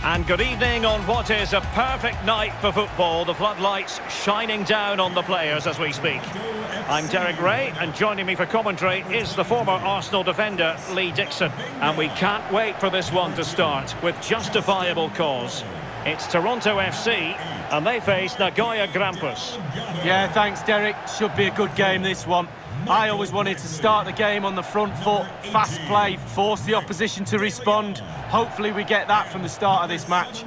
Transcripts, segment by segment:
And good evening on what is a perfect night for football. The floodlights shining down on the players as we speak. I'm Derek Ray, and joining me for commentary is the former Arsenal defender, Lee Dixon. And we can't wait for this one to start with justifiable cause. It's Toronto FC, and they face Nagoya Grampus. Yeah, thanks, Derek. Should be a good game, this one. I always wanted to start the game on the front foot, fast play, force the opposition to respond. Hopefully we get that from the start of this match.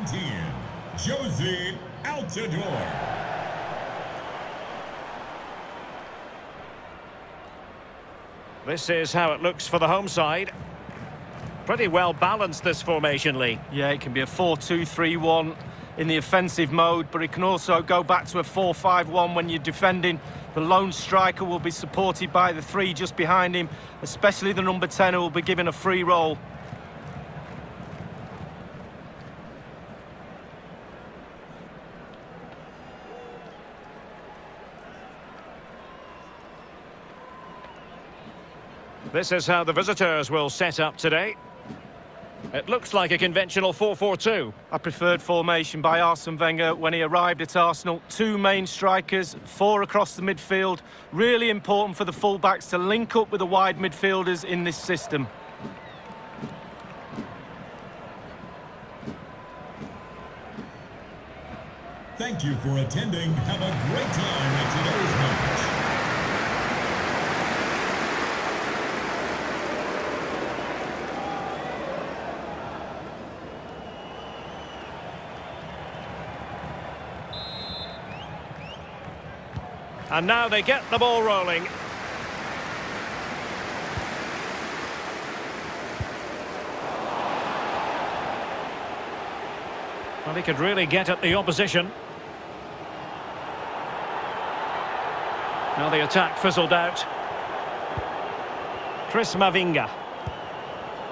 This is how it looks for the home side. Pretty well balanced, this formation, Lee. Yeah, it can be a 4-2-3-1 in the offensive mode, but it can also go back to a 4-5-1 when you're defending. The lone striker will be supported by the three just behind him, especially the number 10 who will be given a free role. This is how the visitors will set up today. It looks like a conventional 4-4-2. A preferred formation by Arsene Wenger when he arrived at Arsenal. Two main strikers, four across the midfield. Really important for the fullbacks to link up with the wide midfielders in this system. Thank you for attending. Have a great time at today's match. And now they get the ball rolling. Well, he could really get at the opposition. Now the attack fizzled out. Chris Mavinga.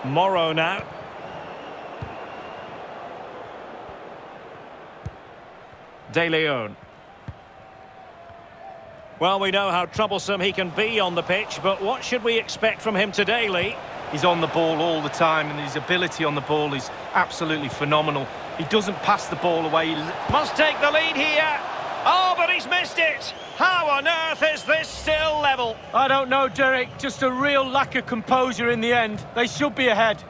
Morrow now. De Leon. Well, we know how troublesome he can be on the pitch, but what should we expect from him today, Lee? He's on the ball all the time, and his ability on the ball is absolutely phenomenal. He doesn't pass the ball away. Must take the lead here. Oh, but he's missed it. How on earth is this still level? I don't know, Derek. Just a real lack of composure in the end. They should be ahead.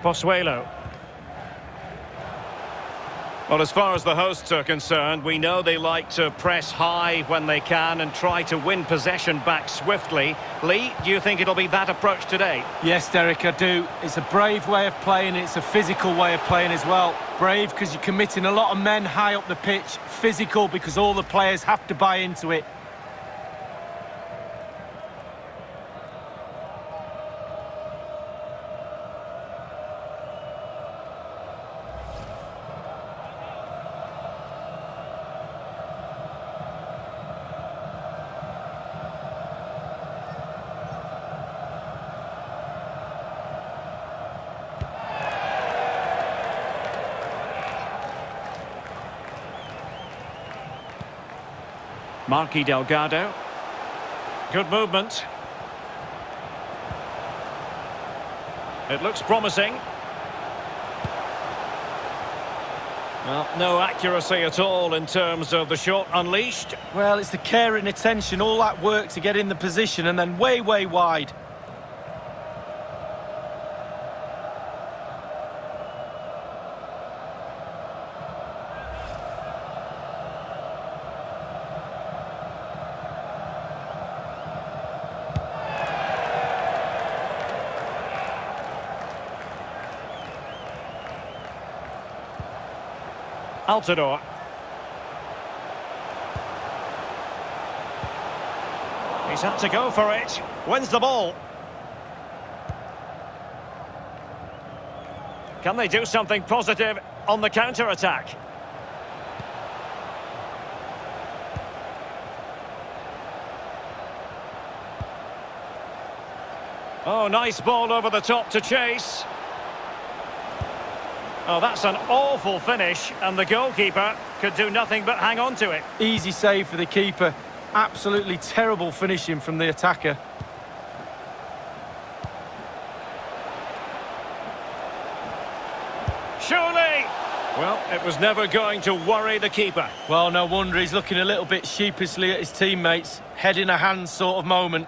Pozuelo. Well, as far as the hosts are concerned, we know they like to press high when they can and try to win possession back swiftly. Lee, do you think it'll be that approach today? Yes, Derek, I do. It's a brave way of playing. It's a physical way of playing as well. Brave because you're committing a lot of men high up the pitch. Physical because all the players have to buy into it. Marquis Delgado. Good movement. It looks promising. Well, no accuracy at all in terms of the shot unleashed. Well, it's the care and attention, all that work to get in the position and then way, way wide. Altidore. He's had to go for it. Wins the ball. Can they do something positive on the counter-attack? Oh, nice ball over the top to chase. Oh, that's an awful finish, and the goalkeeper could do nothing but hang on to it. Easy save for the keeper. Absolutely terrible finishing from the attacker. Surely! Well, it was never going to worry the keeper. Well, no wonder he's looking a little bit sheepishly at his teammates. Head in a hand sort of moment.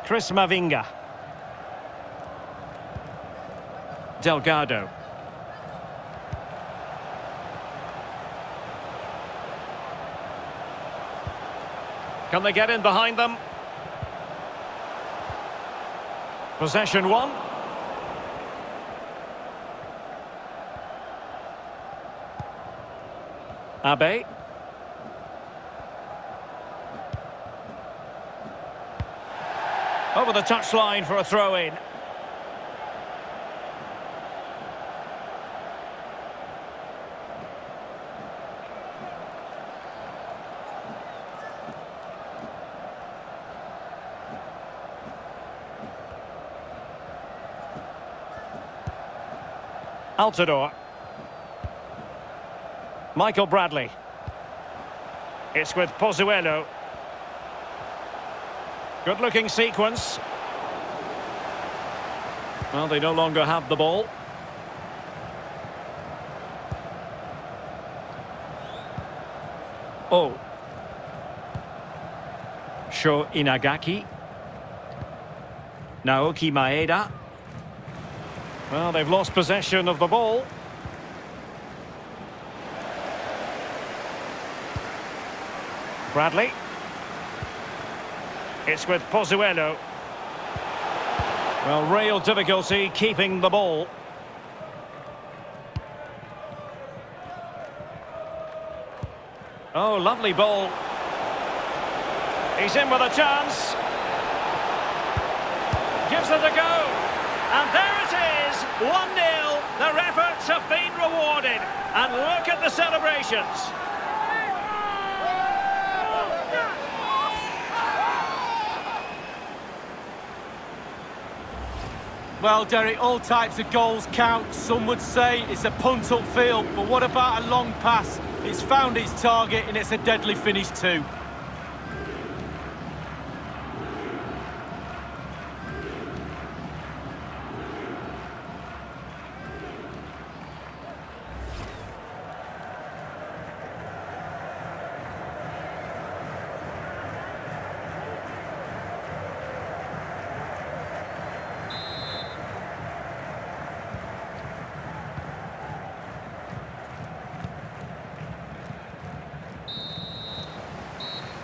Chris Mavinga. Delgado. Can they get in behind them? Possession one. Abe. Over the touchline for a throw-in. Altidore. Michael Bradley. It's with Pozuelo. Good-looking sequence. Well, they no longer have the ball. Oh. Sho Inagaki. Naoki Maeda. Well, they've lost possession of the ball. Bradley. It's with Pozuelo. Well, real difficulty keeping the ball. Oh, lovely ball. He's in with a chance. Gives it a go. And there it is, 1-0. Their efforts have been rewarded. And look at the celebrations. Well, Derek, all types of goals count. Some would say it's a punt upfield, but what about a long pass? It's found its target and it's a deadly finish too.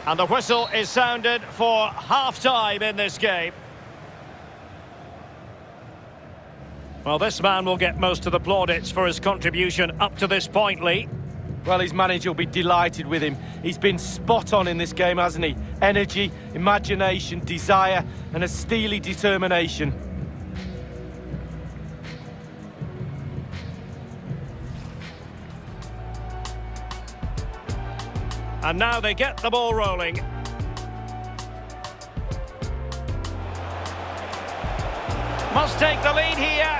And the whistle is sounded for half-time in this game. Well, this man will get most of the plaudits for his contribution up to this point, Lee. Well, his manager will be delighted with him. He's been spot on in this game, hasn't he? Energy, imagination, desire, and a steely determination. And now they get the ball rolling. Must take the lead here.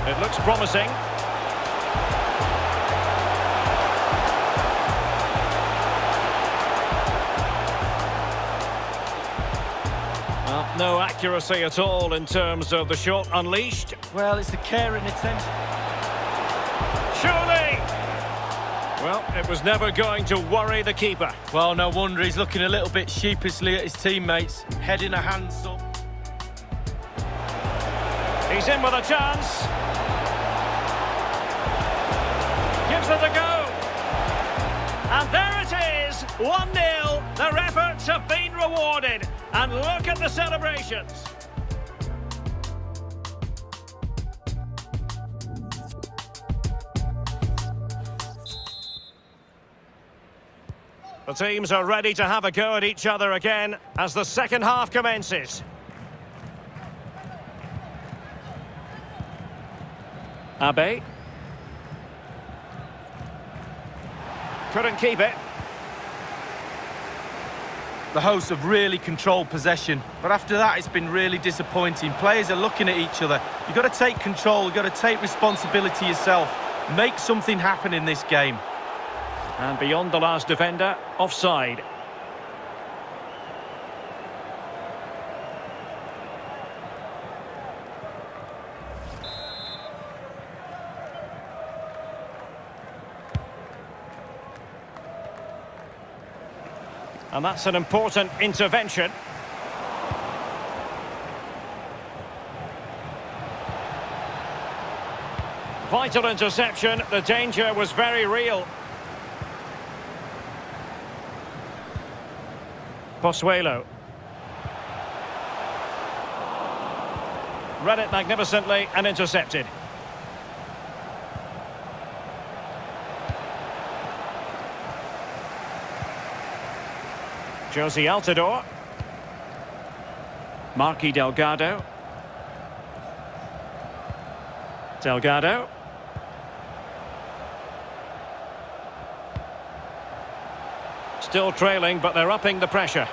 It looks promising. Well, no accuracy at all in terms of the shot unleashed. Well, it's the care and attention. Surely! Well, it was never going to worry the keeper. Well, no wonder he's looking a little bit sheepishly at his teammates. Head in a hands up. He's in with a chance. Gives gives it a go. And there it is, 1-0. Their efforts have been rewarded. And look at the celebrations. The teams are ready to have a go at each other again as the second half commences. Abe. Couldn't keep it. The hosts have really controlled possession, but after that it's been really disappointing. Players are looking at each other. You've got to take control, you've got to take responsibility yourself. Make something happen in this game. And beyond the last defender, offside. And that's an important intervention. Vital interception, the danger was very real. Pozuelo. Read it magnificently and intercepted. Josie Altidore. Marquis Delgado. Delgado. Still trailing, but they're upping the pressure.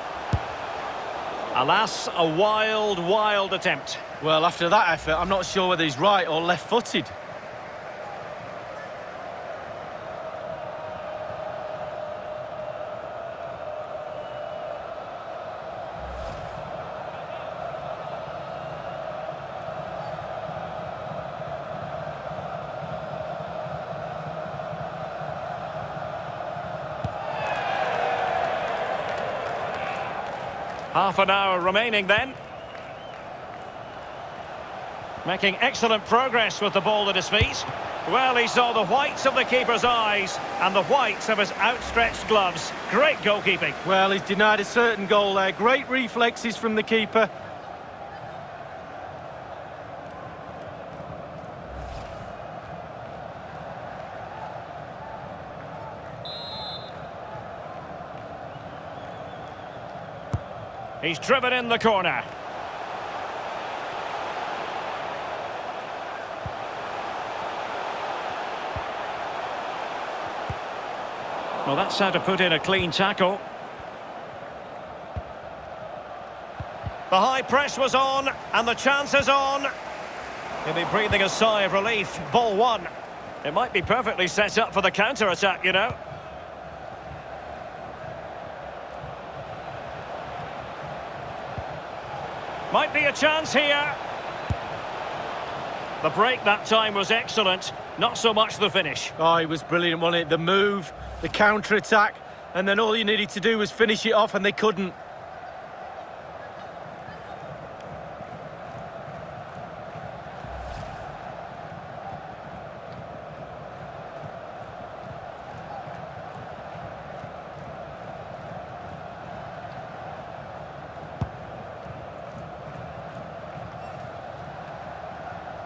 Alas, a wild, wild attempt. Well, after that effort, I'm not sure whether he's right or left-footed. Half an hour remaining then. Making excellent progress with the ball at his feet. Well, he saw the whites of the keeper's eyes and the whites of his outstretched gloves. Great goalkeeping. Well, he's denied a certain goal there. Great reflexes from the keeper. He's driven in the corner. Well, that's how to put in a clean tackle. The high press was on, and the chance is on. He'll be breathing a sigh of relief. Ball one. It might be perfectly set up for the counter-attack, you know. Might be a chance here. The break that time was excellent. Not so much the finish. Oh, he was brilliant, wasn't it? The move, the counter-attack, and then all you needed to do was finish it off, and they couldn't.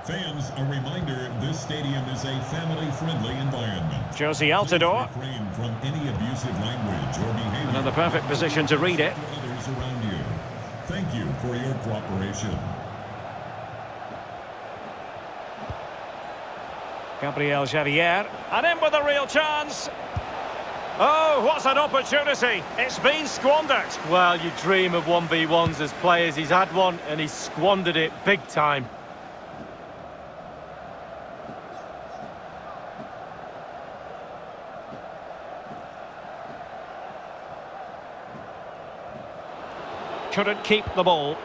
Fans, a reminder, this stadium is a family-friendly environment. Josie Altidore. Please refrain from any abusive language or behavior. Another perfect position to read it. To others around you. Thank you for your cooperation. Gabriel Javier. And in with a real chance. Oh, what's an opportunity. It's been squandered. Well, you dream of 1v1s as players. He's had one, and he's squandered it big time. Couldn't keep the ball.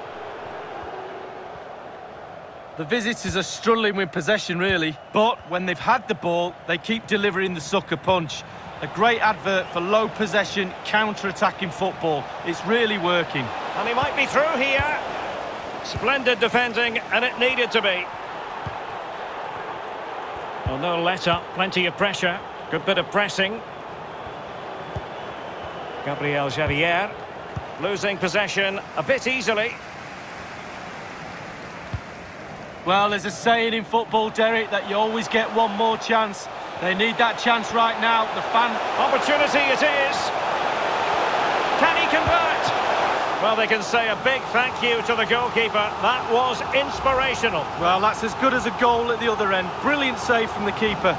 The visitors are struggling with possession, really. But when they've had the ball, they keep delivering the sucker punch. A great advert for low possession, counter-attacking football. It's really working. And he might be through here. Splendid defending, and it needed to be. Well, no let-up, plenty of pressure. Good bit of pressing. Gabriel Javier losing possession a bit easily. Well, there's a saying in football, Derek, that you always get one more chance. They need that chance right now. The fan... Opportunity it is. Can he convert? Well, they can say a big thank you to the goalkeeper. That was inspirational. Well, that's as good as a goal at the other end. Brilliant save from the keeper.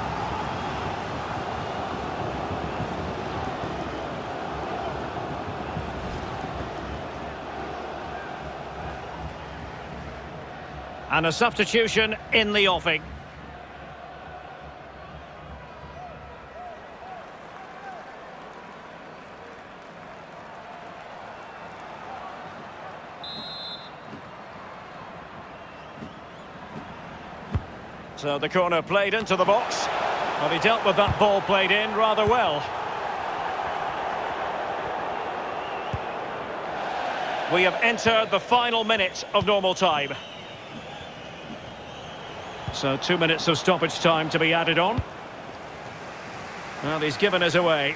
And a substitution in the offing. So the corner played into the box. Well, he dealt with that ball played in rather well. We have entered the final minute of normal time. So 2 minutes of stoppage time to be added on. Well, he's given us away.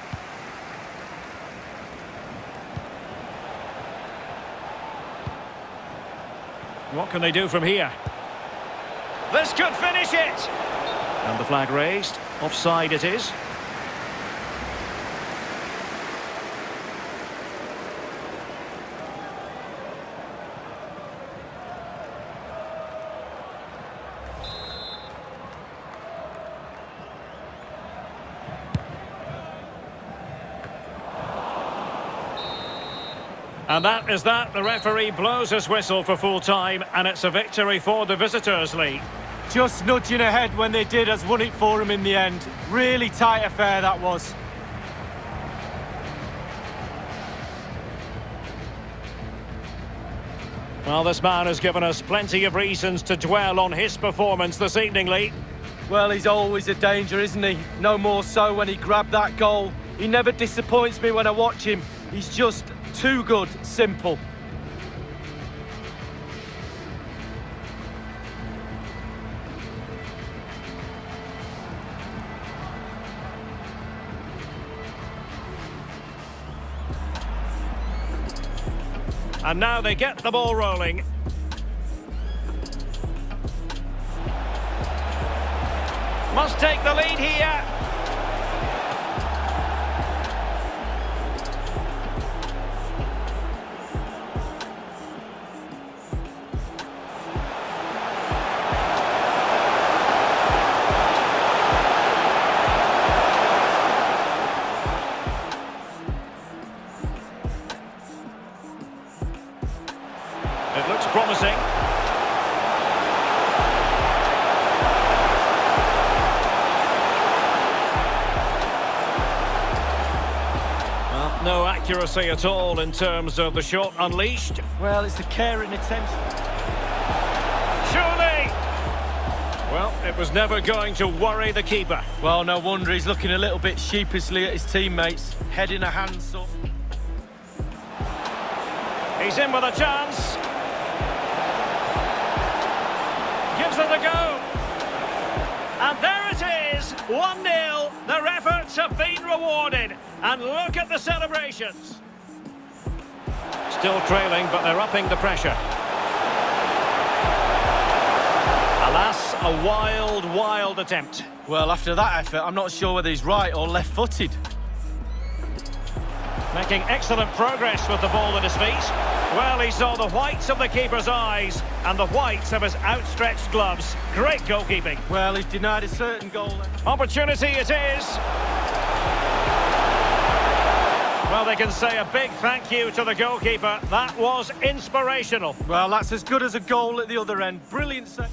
What can they do from here? This could finish it! And the flag raised. Offside it is. And that is that. The referee blows his whistle for full time, and it's a victory for the visitors, Lee. Just nudging ahead when they did has won it for them in the end. Really tight affair that was. Well, this man has given us plenty of reasons to dwell on his performance this evening, Lee. Well, he's always a danger, isn't he? No more so when he grabbed that goal. He never disappoints me when I watch him. He's just too good, simple. And now they get the ball rolling. Must take the lead here. It looks promising. Well, no accuracy at all in terms of the shot unleashed. Well, it's the care and attention. Surely! Well, it was never going to worry the keeper. Well, no wonder he's looking a little bit sheepishly at his teammates. Head in a hands up. He's in with a chance. Gives it a go. And there it is, 1-0. Their efforts have been rewarded. And look at the celebrations. Still trailing, but they're upping the pressure. Alas, a wild, wild attempt. Well, after that effort, I'm not sure whether he's right or left-footed. Making excellent progress with the ball at his feet. Well, he saw the whites of the keeper's eyes and the whites of his outstretched gloves. Great goalkeeping. Well, he's denied a certain goal. Opportunity it is. Well, they can say a big thank you to the goalkeeper. That was inspirational. Well, that's as good as a goal at the other end. Brilliant save.